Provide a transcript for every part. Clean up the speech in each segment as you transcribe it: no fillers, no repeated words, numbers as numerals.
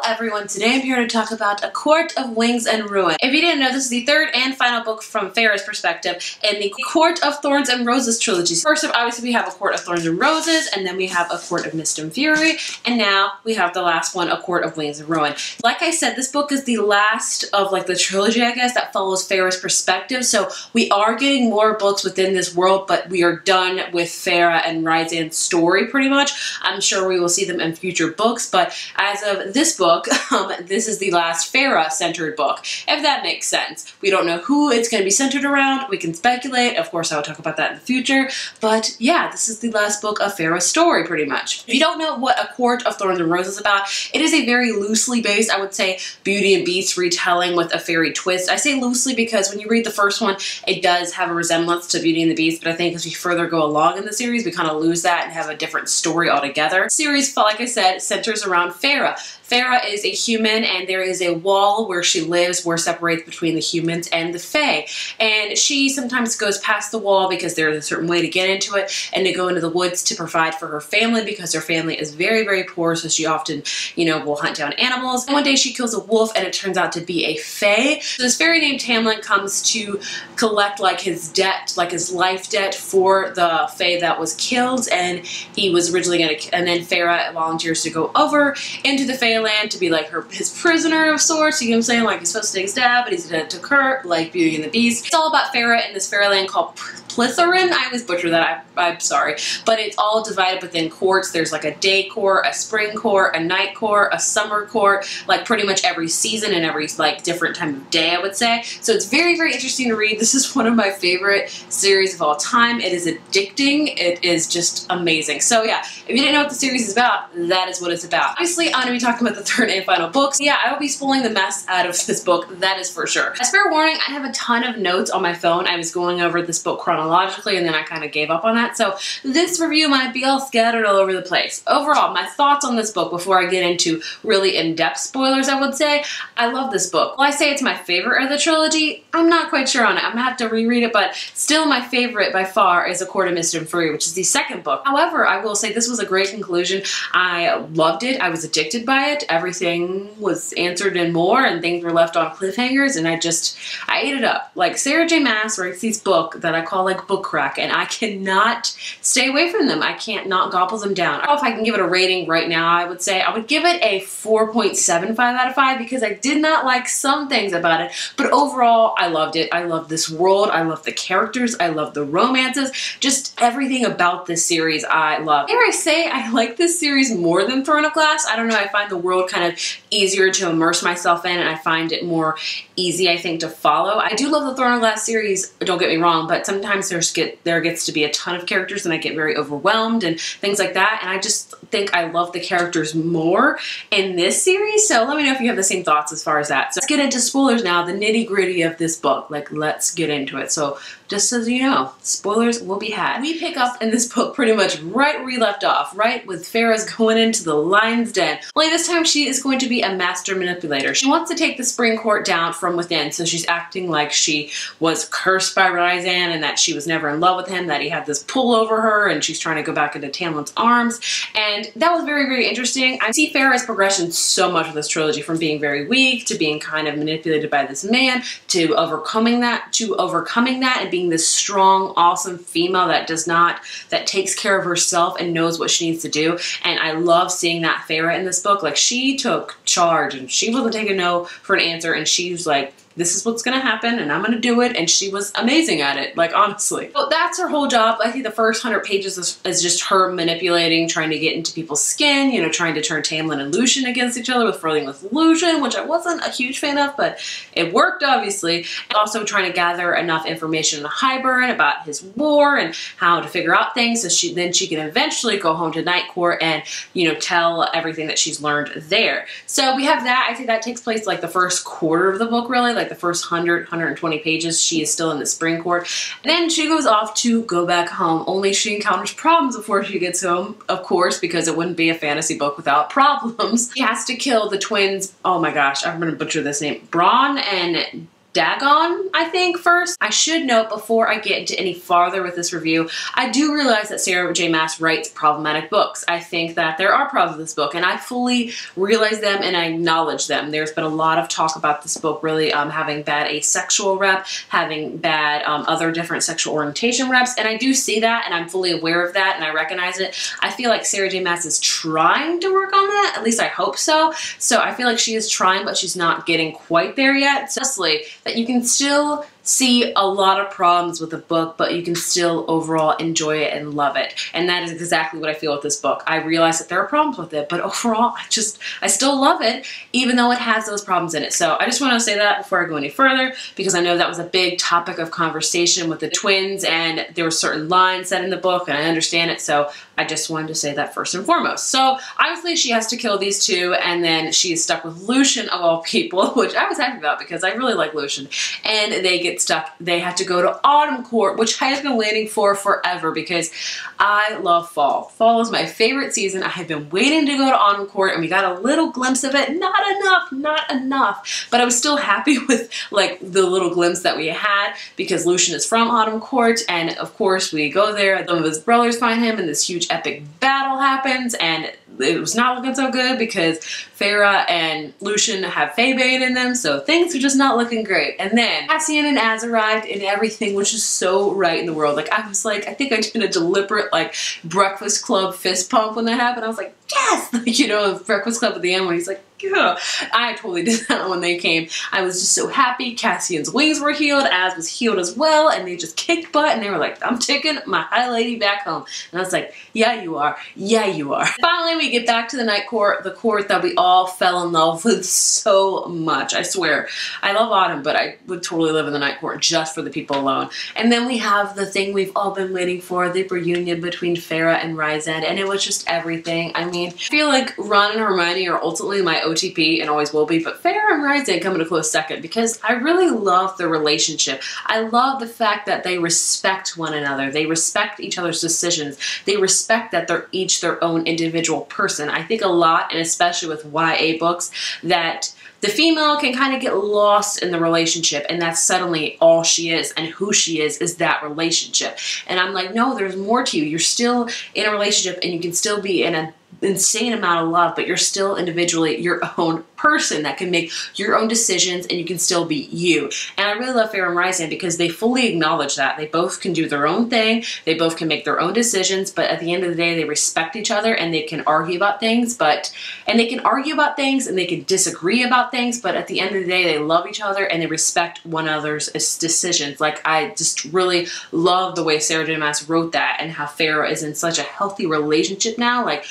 everyone, today I'm here to talk about A Court of Wings and Ruin. If you didn't know, this is the third and final book from Feyre's perspective in the Court of Thorns and Roses trilogy. First up, obviously we have A Court of Thorns and Roses, and then we have A Court of Mist and Fury, and now we have the last one, A Court of Wings and Ruin. Like I said, this book is the last of like the trilogy, I guess, that follows Feyre's perspective, so we are getting more books within this world, but we are done with Feyre and Rysand's story pretty much. I'm sure we will see them in future books, but as of this book, this is the last Feyre-centered book, if that makes sense. We don't know who it's going to be centered around. We can speculate. Of course, I will talk about that in the future. But yeah, this is the last book of Feyre's story, pretty much. If you don't know what A Court of Thorns and Roses is about, it is a very loosely based, I would say, Beauty and Beast retelling with a fairy twist. I say loosely because when you read the first one, it does have a resemblance to Beauty and the Beast, but I think as we further go along in the series, we kind of lose that and have a different story altogether. The series, like I said, centers around Feyre. Feyre is a human, and there is a wall where she lives where separates between the humans and the Fae. And she sometimes goes past the wall because there's a certain way to get into it and to go into the woods to provide for her family because her family is very, very poor, so she often, will hunt down animals. And one day she kills a wolf and it turns out to be a Fae. So this fairy named Tamlin comes to collect like his debt, like his life debt for the Fae that was killed, and he was originally going to, and then Feyre volunteers to go over into the Fae land to be like his prisoner of sorts, you know what I'm saying? Like he's supposed to take his dad, but he's dead to Kurt, like Beauty and the Beast. It's all about Feyre in this fairyland called Plithorin. I always butcher that, I'm sorry. But it's all divided within courts. There's like a day court, a spring court, a night court, a summer court, like pretty much every season and every like different time of day, I would say. So it's very, very interesting to read. This is one of my favorite series of all time. It is addicting. It is just amazing. So yeah, if you didn't know what the series is about, that is what it's about. Obviously, I'm going to be talking about the third and final books. Yeah, I will be spoiling the mess out of this book, that is for sure. As fair warning, I have a ton of notes on my phone. I was going over this book chronologically and then I kind of gave up on that. So this review might be all scattered all over the place. Overall, my thoughts on this book before I get into really in-depth spoilers, I would say, I love this book. Will I say it's my favorite of the trilogy? I'm not quite sure on it. I'm gonna have to reread it, but still my favorite by far is A Court of Mist and Fury, which is the second book. However, I will say this was a great conclusion. I loved it. I was addicted by it. Everything was answered and more, and things were left on cliffhangers, and I ate it up. Like Sarah J. Maas writes these books that I call like book crack, and I cannot stay away from them. I can't not gobble them down. I don't know if I can give it a rating right now. I would say I would give it a 4.75 out of 5 because I did not like some things about it, but overall I loved it. I love this world. I love the characters. I love the romances. Just everything about this series I love. Dare I say I like this series more than Throne of Glass? I don't know. I find the world kind of easier to immerse myself in, and I find it more easy, I think, to follow. I do love the Throne of Glass series, don't get me wrong, but sometimes there gets to be a ton of characters and I get very overwhelmed and things like that, and I just think I love the characters more in this series, so let me know if you have the same thoughts as far as that. So let's get into spoilers now, the nitty-gritty of this book. Like, let's get into it. So just so you know, spoilers will be had. We pick up in this book pretty much right where we left off, right with Feyre's going into the lion's den. Only this time she is going to be a master manipulator. She wants to take the spring court down from within, so she's acting like she was cursed by Rysand and that she was never in love with him, that he had this pull over her, and she's trying to go back into Tamlin's arms. And that was very, very interesting. I see Feyre's progression so much with this trilogy, from being very weak to being kind of manipulated by this man to overcoming that and being this strong, awesome female that takes care of herself and knows what she needs to do. And I love seeing that Feyre in this book. Like, she took charge and she wasn't taking no for an answer, and she was like, this is what's gonna happen and I'm gonna do it, and she was amazing at it, like, honestly. But that's her whole job. I think the first 100 pages is just her manipulating, trying to get into people's skin, trying to turn Tamlin and Lucien against each other with flirting with Lucien, which I wasn't a huge fan of, but it worked, obviously. And also trying to gather enough information on Hybern about his war and how to figure out things so she can eventually go home to Night Court and, tell everything that she's learned there. So we have that. I think that takes place like the first quarter of the book, really, like the first 120 pages. She is still in the spring court, and then she goes off to go back home, only she encounters problems before she gets home, of course, because it wouldn't be a fantasy book without problems. She has to kill the twins, oh my gosh, I'm gonna butcher this name, Braun and Dagon, I think, first. I should note before I get into any farther with this review, I do realize that Sarah J. Maas writes problematic books. I think that there are problems with this book, and I fully realize them and I acknowledge them. There's been a lot of talk about this book really having bad asexual rep, having bad other different sexual orientation reps, and I do see that, and I'm fully aware of that, and I recognize it. I feel like Sarah J. Maas is trying to work on that, at least I hope so. So I feel like she is trying, but she's not getting quite there yet. So that you can still see a lot of problems with the book, but you can still overall enjoy it and love it. And that is exactly what I feel with this book. I realize that there are problems with it, but overall, I still love it, even though it has those problems in it. So I just want to say that before I go any further, because I know that was a big topic of conversation with the twins, and there were certain lines said in the book, and I understand it, so I just wanted to say that first and foremost. So obviously she has to kill these two, and then she's stuck with Lucien of all people, which I was happy about because I really like Lucien, and they get stuck. They have to go to Autumn Court, which I have been waiting for forever because I love fall. Fall is my favorite season. I have been waiting to go to Autumn Court, and we got a little glimpse of it. Not enough, but I was still happy with like the little glimpse that we had because Lucien is from Autumn Court, and of course we go there. Some of his brothers find him, and this huge epic battle happens, and it was not looking so good because Feyre and Lucien have Feybane in them, so things are just not looking great. And then Cassian and Az arrived, and everything was just so right in the world. Like, I was like, I think I did a deliberate like Breakfast Club fist pump when that happened. I was like, yes! Like, you know, Breakfast Club at the end when he's like, yeah. I totally did that when they came. I was just so happy. Cassian's wings were healed, Az was healed as well, and they just kicked butt, and they were like, I'm taking my high lady back home. And I was like, yeah, you are. Yeah, you are. Finally, we get back to the Night Court, the court that we all fell in love with so much. I swear. I love Autumn, but I would totally live in the Night Court just for the people alone. And then we have the thing we've all been waiting for, the reunion between Feyre and Rysand, and it was just everything. I mean, I feel like Ron and Hermione are ultimately my OTP and always will be, but Feyre and Rysand come in a close second because I really love their relationship. I love the fact that they respect one another. They respect each other's decisions. They respect that they're each their own individual person. I think a lot, and especially with YA books, that the female can kind of get lost in the relationship, and that's suddenly all she is, and who she is that relationship. And I'm like, no, there's more to you. You're still in a relationship, and you can still be in an insane amount of love, but you're still individually your own person that can make your own decisions, and you can still be you. And I really love Feyre and Rysand because they fully acknowledge that. They both can do their own thing, they both can make their own decisions, but at the end of the day, they respect each other, and they can argue about things, and they can disagree about things, but at the end of the day, they love each other, and they respect one another's decisions. Like, I just really love the way Sarah J. Maas wrote that, and how Feyre is in such a healthy relationship now. Like,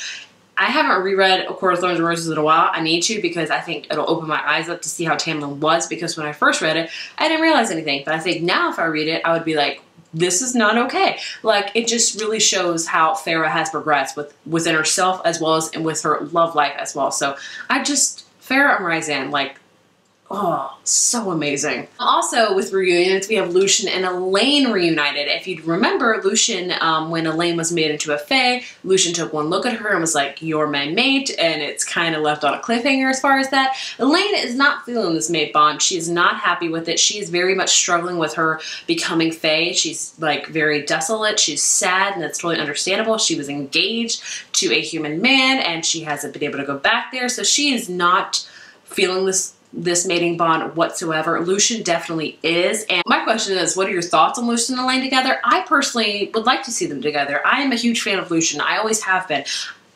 I haven't reread A Court of Thorns Roses in a while. I need to, because I think it'll open my eyes up to see how Tamlin was, because when I first read it, I didn't realize anything. But I think now if I read it, I would be like, this is not okay. Like, it just really shows how Feyre has progressed within herself as well as with her love life as well. So Feyre and Rysand, like, oh, so amazing. Also with reunions, we have Lucien and Elaine reunited. If you'd remember, Lucien, when Elaine was made into a Fae, Lucien took one look at her and was like, you're my mate, and it's kind of left on a cliffhanger as far as that. Elaine is not feeling this mate bond. She is not happy with it. She is very much struggling with her becoming Fae. She's like very desolate. She's sad, and that's totally understandable. She was engaged to a human man, and she hasn't been able to go back there, so she is not feeling this mating bond whatsoever. Lucien definitely is. And my question is, what are your thoughts on Lucien and Elaine together? I personally would like to see them together. I am a huge fan of Lucien. I always have been.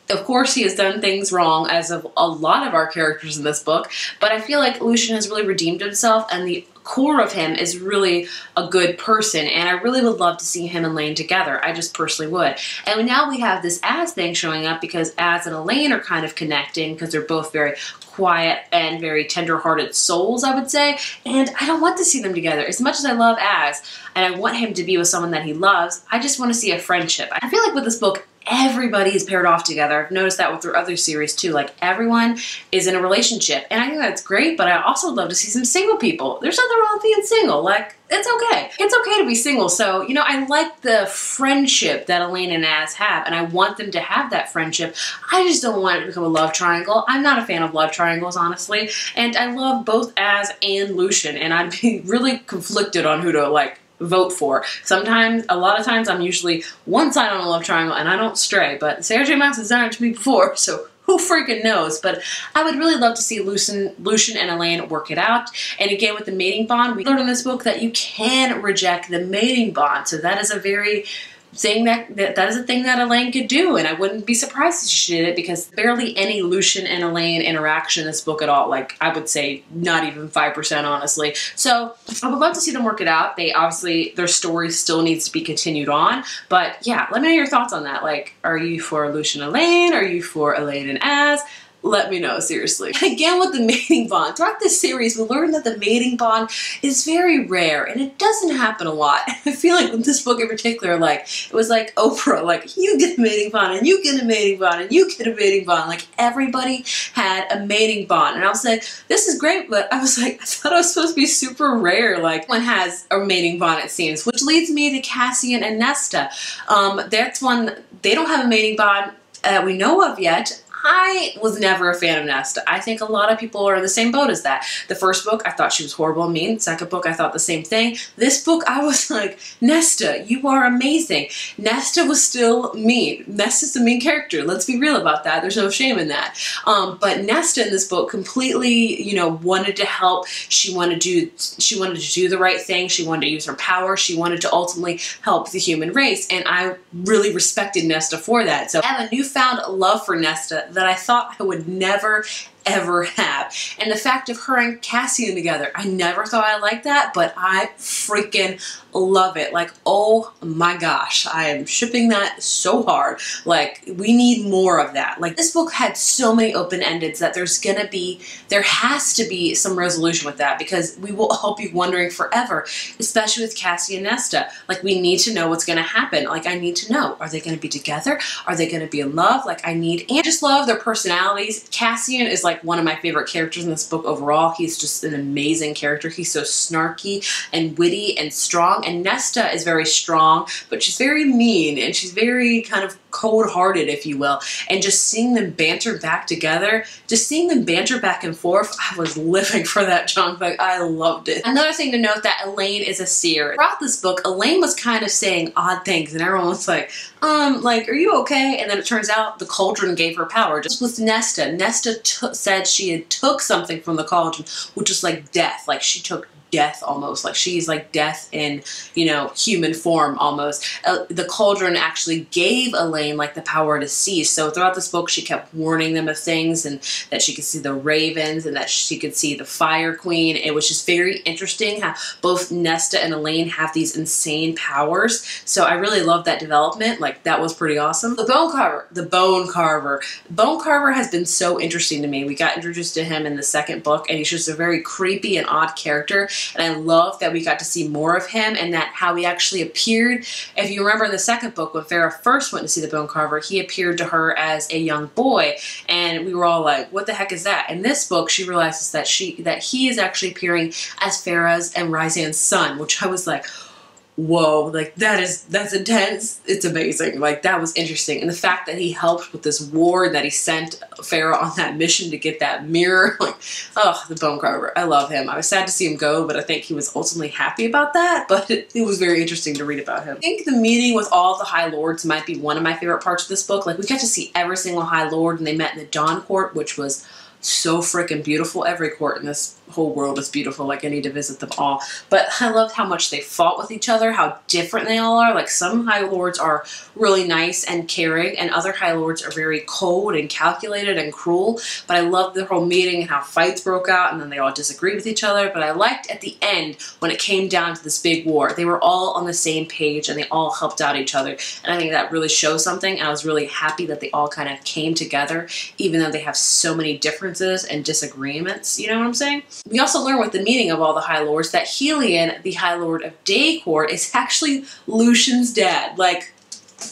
Of course, he has done things wrong, as of a lot of our characters in this book, but I feel like Lucien has really redeemed himself, and the core of him is really a good person, and I really would love to see him and Elaine together. I just personally would. And now we have this Az thing showing up because Az and Elaine are kind of connecting because they're both very quiet and very tender-hearted souls, I would say, and I don't want to see them together. As much as I love Az, and I want him to be with someone that he loves, I just want to see a friendship. I feel like with this book, everybody is paired off together. I've noticed that with their other series too. Like everyone is in a relationship, and I think that's great, but I also love to see some single people. There's nothing wrong with being single. Like, it's okay. It's okay to be single. So, you know, I like the friendship that Elaine and Az have, and I want them to have that friendship. I just don't want it to become a love triangle. I'm not a fan of love triangles, honestly, and I love both Az and Lucien, and I'd be really conflicted on who to, like, vote for. Sometimes, a lot of times, I'm usually one side on a love triangle, and I don't stray, but Sarah J. Maas has done it to me before, so who freaking knows? But I would really love to see Lucien and Elaine work it out. And again, with the mating bond, we learned in this book that you can reject the mating bond. So that is a very thing that is a thing that Elaine could do, and I wouldn't be surprised if she did it, because barely any Lucien and Elaine interaction in this book at all. Like, I would say not even 5%, honestly. So I would love to see them work it out. They obviously, their story still needs to be continued on, but yeah, let me know your thoughts on that. Like, are you for Lucien and Elaine? Are you for Elaine and Az? Let me know, seriously. And again, with the mating bond, throughout this series, we learned that the mating bond is very rare, and it doesn't happen a lot. I feel like with this book in particular, like, it was like Oprah, like, you get a mating bond, and you get a mating bond, and you get a mating bond. Like, everybody had a mating bond, and I was like, this is great, but I was like, I thought it was supposed to be super rare. Like, one has a mating bond, it seems, which leads me to Cassian and Nesta. That's one, they don't have a mating bond that we know of yet. I was never a fan of Nesta. I think a lot of people are in the same boat as that. The first book, I thought she was horrible and mean. Second book, I thought the same thing. This book, I was like, Nesta, you are amazing. Nesta was still mean. Nesta's the mean character. Let's be real about that. There's no shame in that. But Nesta in this book completely, you know, wanted to help. She wanted to do the right thing. She wanted to use her power. She wanted to ultimately help the human race. And I really respected Nesta for that. So I have a newfound love for Nesta that I thought I would never ever have. And the fact of her and Cassian together, I never thought I liked that, but I freaking love it. Like, oh my gosh, I am shipping that so hard. Like, we need more of that. Like, this book had so many open-endeds that there has to be some resolution with that, because we will all be wondering forever, especially with Cassie and Nesta. Like, we need to know what's going to happen. Like, I need to know, are they going to be together? Are they going to be in love? Like, and just love their personalities. Cassian is like one of my favorite characters in this book overall. He's just an amazing character. He's so snarky and witty and strong. And Nesta is very strong, but she's very mean, and she's very kind of cold-hearted, if you will. And just seeing them banter back together, just seeing them banter back and forth, I was living for that junk. Like, I loved it. Another thing to note, that Elaine is a seer. Throughout this book, Elaine was kind of saying odd things, and everyone was like, are you okay? And then it turns out the cauldron gave her power. Just with Nesta, said she had took something from the cauldron, which is like death. Like, she took death almost. Like, she's like death in, you know, human form almost. The cauldron actually gave Elaine like the power to see. So throughout this book, she kept warning them of things, and that she could see the ravens, and that she could see the Fire Queen. It was just very interesting how both Nesta and Elaine have these insane powers. So I really love that development. Like, that was pretty awesome. The Bone Carver. Bone Carver has been so interesting to me. We got introduced to him in the second book, and he's just a very creepy and odd character. And I love that we got to see more of him, and that how he actually appeared. If you remember in the second book, when Feyre first went to see the Bone Carver, he appeared to her as a young boy, and we were all like, what the heck is that? In this book, she realizes that he is actually appearing as Feyre's and Rhysand's son, which I was like, whoa, like, that's intense. It's amazing. Like, that was interesting. And the fact that he helped with this war, and that he sent Feyre on that mission to get that mirror, like, oh, the Bone Carver. I love him. I was sad to see him go, but I think he was ultimately happy about that. But it was very interesting to read about him. I think the meeting with all the High Lords might be one of my favorite parts of this book. Like, we got to see every single High Lord, and they met in the Dawn Court, which was so freaking beautiful. Every court in this whole world is beautiful. Like, I need to visit them all. But I loved how much they fought with each other, how different they all are. Like, some High Lords are really nice and caring, and other High Lords are very cold and calculated and cruel. But I loved the whole meeting and how fights broke out, and then they all disagreed with each other. But I liked at the end, when it came down to this big war, they were all on the same page, and they all helped out each other. And I think that really shows something, and I was really happy that they all kind of came together, even though they have so many differences and disagreements. You know what I'm saying? We also learn with the meeting of all the High Lords that Helion, the High Lord of Day Court, is actually Lucien's dad. Like,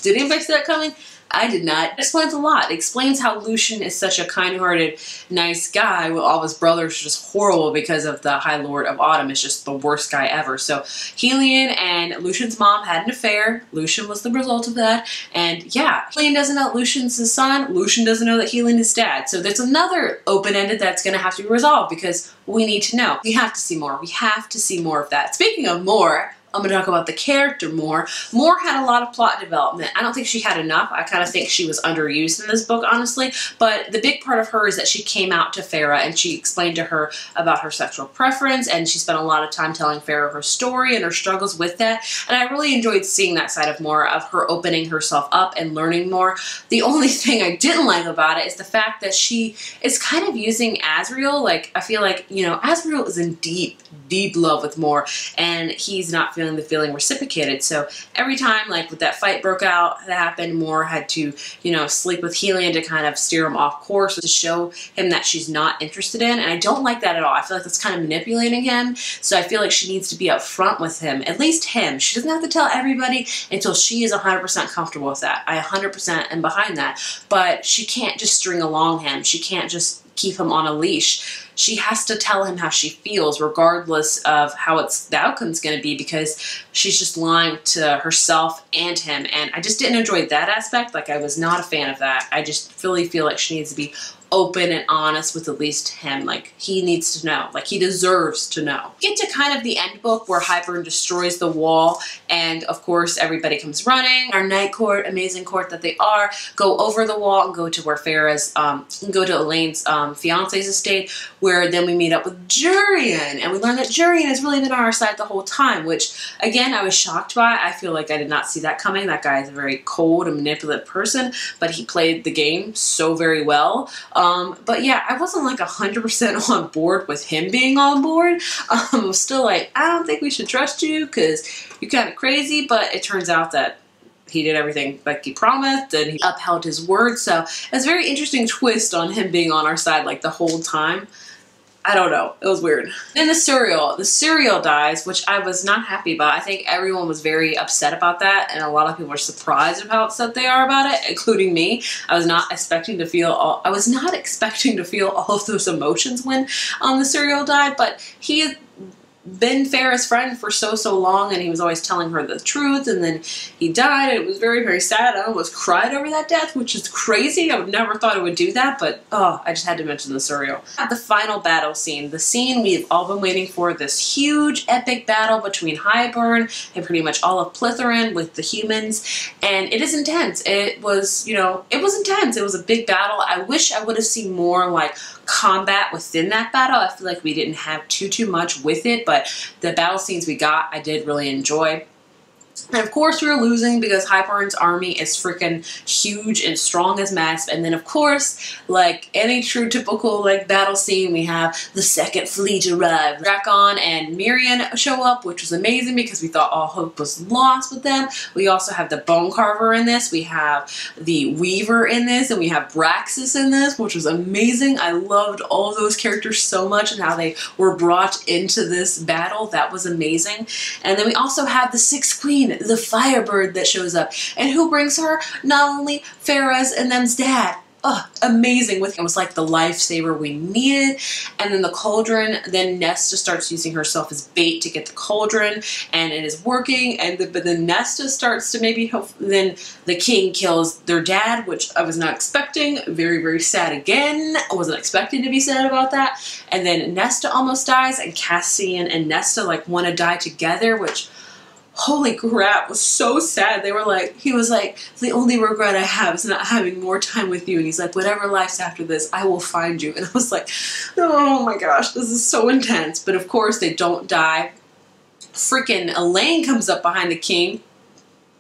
did anybody see that coming? I did not. It explains a lot. It explains how Lucien is such a kind-hearted, nice guy, while all of his brothers are just horrible because of the High Lord of Autumn is just the worst guy ever. So Helion and Lucien's mom had an affair. Lucien was the result of that. And yeah, Helion doesn't know Lucien's his son. Lucien doesn't know that Helion is dad. So that's another open-ended that's going to have to be resolved because we need to know. We have to see more. We have to see more of that. Speaking of more, I'm going to talk about the character more. Moore had a lot of plot development. I don't think she had enough. I kind of think she was underused in this book, honestly. But the big part of her is that she came out to Feyre and she explained to her about her sexual preference, and she spent a lot of time telling Feyre her story and her struggles with that. And I really enjoyed seeing that side of Moore, of her opening herself up and learning more. The only thing I didn't like about it is the fact that she is kind of using Asriel. Like, I feel like, you know, Asriel is in deep, deep love with Moore, and he's not feeling the feeling reciprocated. So every time, like, with that fight broke out that happened, Moore had to, you know, sleep with Helion to kind of steer him off course, to show him that she's not interested in. And I don't like that at all. I feel like that's kind of manipulating him. So I feel like she needs to be upfront with him, at least him. She doesn't have to tell everybody until she is 100% comfortable with that. I 100% am behind that. But she can't just string along him. She can't just keep him on a leash. She has to tell him how she feels, regardless of how the outcome's going to be, because she's just lying to herself and him. And I just didn't enjoy that aspect. Like, I was not a fan of that. I just really feel like she needs to be open and honest with at least him. Like, he needs to know. Like, he deserves to know. Get to kind of the end book where Hybern destroys the wall, and of course everybody comes running. Our Night Court, amazing court that they are, go over the wall and go to where Feyre's, go to Elaine's fiance's estate, where then we meet up with Jurian, and we learn that Jurian has really been on our side the whole time, which, again, I was shocked by. I feel like I did not see that coming. That guy is a very cold and manipulative person, but he played the game so very well. But yeah, I wasn't like 100% on board with him being on board. I was still like, I don't think we should trust you because you're kind of crazy, but it turns out that he did everything like he promised and he upheld his word. So it's a very interesting twist on him being on our side like the whole time. I don't know. It was weird. Then the cereal dies, which I was not happy about. I think everyone was very upset about that, and a lot of people were surprised at how upset they are about it, including me. I was not expecting to feel all of those emotions when the cereal died, but he had been Feyre's friend for so long, and he was always telling her the truth, and then he died, and it was very, very sad. I almost cried over that death, which is crazy. I would never thought it would do that, but oh, I just had to mention the cereal. The final battle scene, the scene we've all been waiting for, this huge epic battle between Hybern and pretty much all of Plithurin with the humans, and it is intense. It was, you know, it was intense. It was a big battle. I wish I would have seen more like combat within that battle. I feel like we didn't have too much with it, but the battle scenes we got, I did really enjoy. And of course we were losing because Hybern's army is freaking huge and strong as Maas. And then of course, like any true typical like battle scene, we have the second fleet arrive. Drakon and Mirian show up, which was amazing because we thought all hope was lost with them. We also have the Bone Carver in this. We have the Weaver in this, and we have Braxis in this, which was amazing. I loved all those characters so much and how they were brought into this battle. That was amazing. And then we also have the Sixth Queen, the Firebird, that shows up, and who brings her? Not only Feyre's and them's dad. Oh, amazing. It was like the lifesaver we needed. And then the cauldron, then Nesta starts using herself as bait to get the cauldron, and it is working. But then Nesta starts to maybe help. Then the king kills their dad, which I was not expecting. Very, very sad again. I wasn't expecting to be sad about that. And then Nesta almost dies, and Cassian and Nesta like want to die together, which, holy crap, was so sad. They were like, he was like, the only regret I have is not having more time with you. And he's like, whatever life's after this, I will find you. And I was like, oh my gosh, this is so intense. But of course they don't die. Freaking Elaine comes up behind the king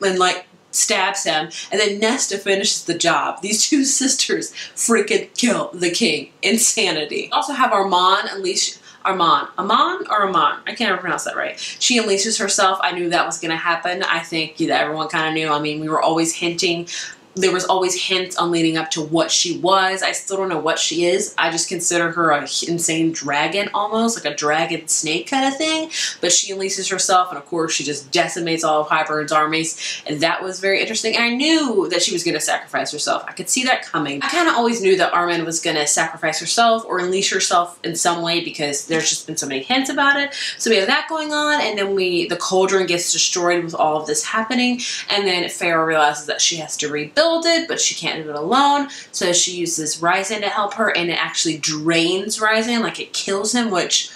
and like stabs him, and then Nesta finishes the job. These two sisters freaking kill the king. Insanity. We also have Armand unleash Amon, I can't ever pronounce that right. She unleashes herself. I knew that was going to happen. I think that everyone kind of knew. I mean, we were always hinting there was always hints on leading up to what she was. I still don't know what she is. I just consider her an insane dragon almost, like a dragon snake kind of thing. But she unleashes herself, and of course she just decimates all of Hybern's armies. And that was very interesting. And I knew that she was going to sacrifice herself. I could see that coming. I kind of always knew that Armin was going to sacrifice herself or unleash herself in some way because there's just been so many hints about it. So we have that going on, and then the cauldron gets destroyed with all of this happening. And then Feyre realizes that she has to rebuild it, but she can't do it alone, so she uses Ryzen to help her, and it actually drains Ryzen, like it kills him, which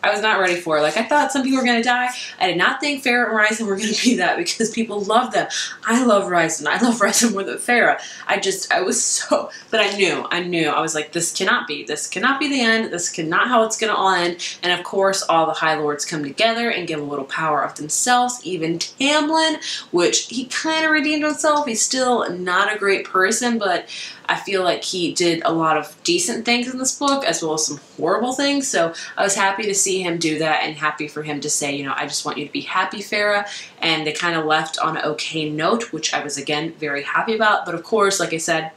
I was not ready for. Like, I thought some people were going to die. I did not think Feyre and Ryzen were going to be that, because people love them. I love Ryzen. I love Ryzen more than Feyre. I was so, but I knew. I was like, this cannot be the end. This cannot how it's going to all end. And of course, all the High Lords come together and give a little power of themselves. Even Tamlin, which he kind of redeemed himself. He's still not a great person, but I feel like he did a lot of decent things in this book, as well as some horrible things. So I was happy to see him do that, and happy for him to say, you know, I just want you to be happy, Feyre. And they kind of left on an okay note, which I was, again, very happy about. But of course, like I said,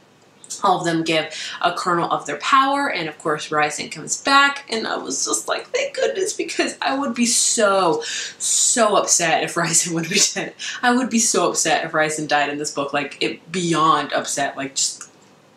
all of them give a kernel of their power, and of course Ryzen comes back, and I was just like, thank goodness, because I would be so upset if Ryzen would be dead. I would be so upset if Ryzen died in this book, like, beyond upset, like, just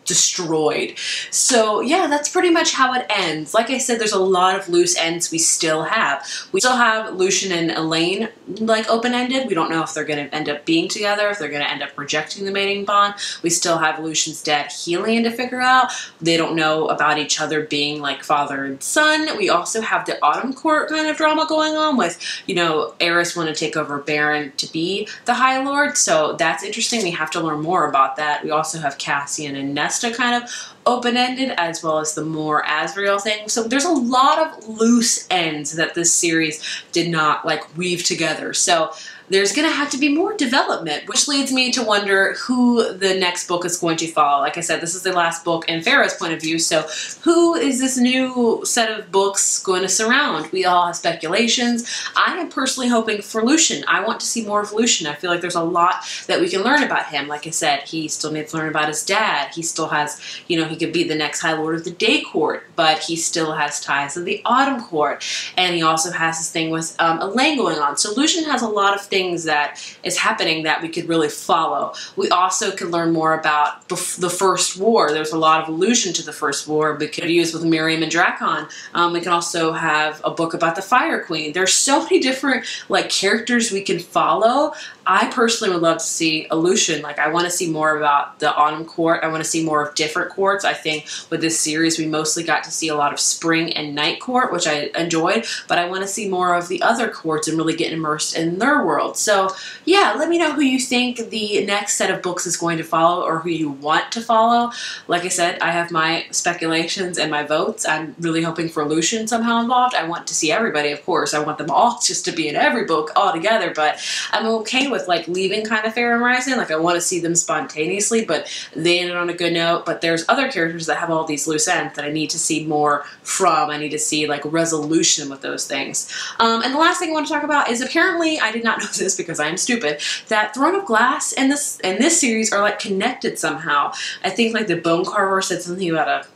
destroyed. So yeah, that's pretty much how it ends. Like I said, there's a lot of loose ends we still have. We still have Lucien and Elaine, like, open-ended. We don't know if they're going to end up being together, if they're going to end up rejecting the mating bond. We still have Lucien's dad, Helion, to figure out. They don't know about each other being like father and son. We also have the Autumn Court kind of drama going on with, you know, Eris want to take over Baron to be the High Lord. So that's interesting. We have to learn more about that. We also have Cassian and Nesta kind of open-ended, as well as the more Asriel thing. So there's a lot of loose ends that this series did not, like, weave together. So there's going to have to be more development, which leads me to wonder who the next book is going to follow. Like I said, this is the last book in Feyre's point of view, so who is this new set of books going to surround? We all have speculations. I am personally hoping for Lucien. I want to see more of Lucien. I feel like there's a lot that we can learn about him. Like I said, he still needs to learn about his dad. He still has, you know, he could be the next High Lord of the Day Court, but he still has ties to the Autumn Court, and he also has this thing with Elaine going on. So Lucien has a lot of things that is happening that we could really follow. We also could learn more about the First War. There's a lot of allusion to the First War we could use with Miriam and Drakon. We can also have a book about the Fire Queen. There's so many different, like, characters we can follow. I personally would love to see a Lucien. Like, I want to see more about the Autumn Court. I want to see more of different courts. I think with this series we mostly got to see a lot of Spring and Night Court, which I enjoyed, but I want to see more of the other courts and really get immersed in their world. So yeah, let me know who you think the next set of books is going to follow, or who you want to follow. Like I said, I have my speculations and my votes. I'm really hoping for Lucien somehow involved. I want to see everybody, of course. I want them all just to be in every book all together, but I'm okay with, like, leaving kind of Feyre and Ryzen. Like, I want to see them spontaneously, but they ended on a good note. But there's other characters that have all these loose ends that I need to see more from. I need to see, like, resolution with those things. And the last thing I want to talk about is, apparently, I did not know this because I am stupid, that Throne of Glass and this series are, like, connected somehow. I think, like, the Bone Carver said something about a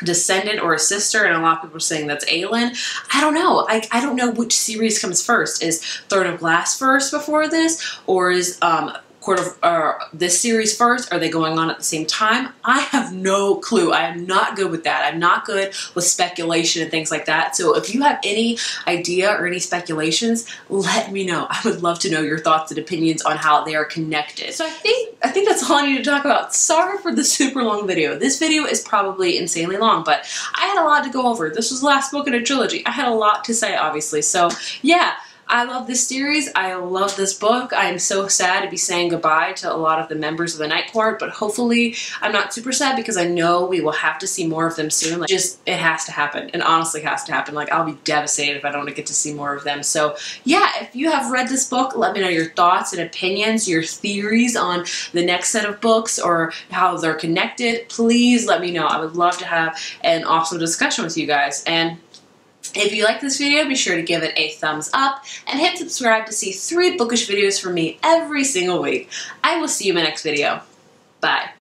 descendant or a sister, and a lot of people are saying that's Aelin. I don't know. I don't know which series comes first. Is Throne of Glass first before this, or is Court of this series first? Are they going on at the same time? I have no clue. I am not good with that. I'm not good with speculation and things like that. So if you have any idea or any speculations, let me know. I would love to know your thoughts and opinions on how they are connected. So I think that's all I need to talk about. Sorry for the super long video. This video is probably insanely long, but I had a lot to go over. This was the last book in a trilogy. I had a lot to say, obviously. So yeah. I love this series. I love this book. I'm so sad to be saying goodbye to a lot of the members of the Night Court, but hopefully I'm not super sad because I know we will have to see more of them soon. Like, just, it has to happen. It honestly has to happen. Like, I'll be devastated if I don't get to see more of them. So yeah, if you have read this book, let me know your thoughts and opinions, your theories on the next set of books or how they're connected. Please let me know. I would love to have an awesome discussion with you guys. And If you like this video, be sure to give it a thumbs up and hit subscribe to see 3 bookish videos from me every single week. I will see you in my next video. Bye.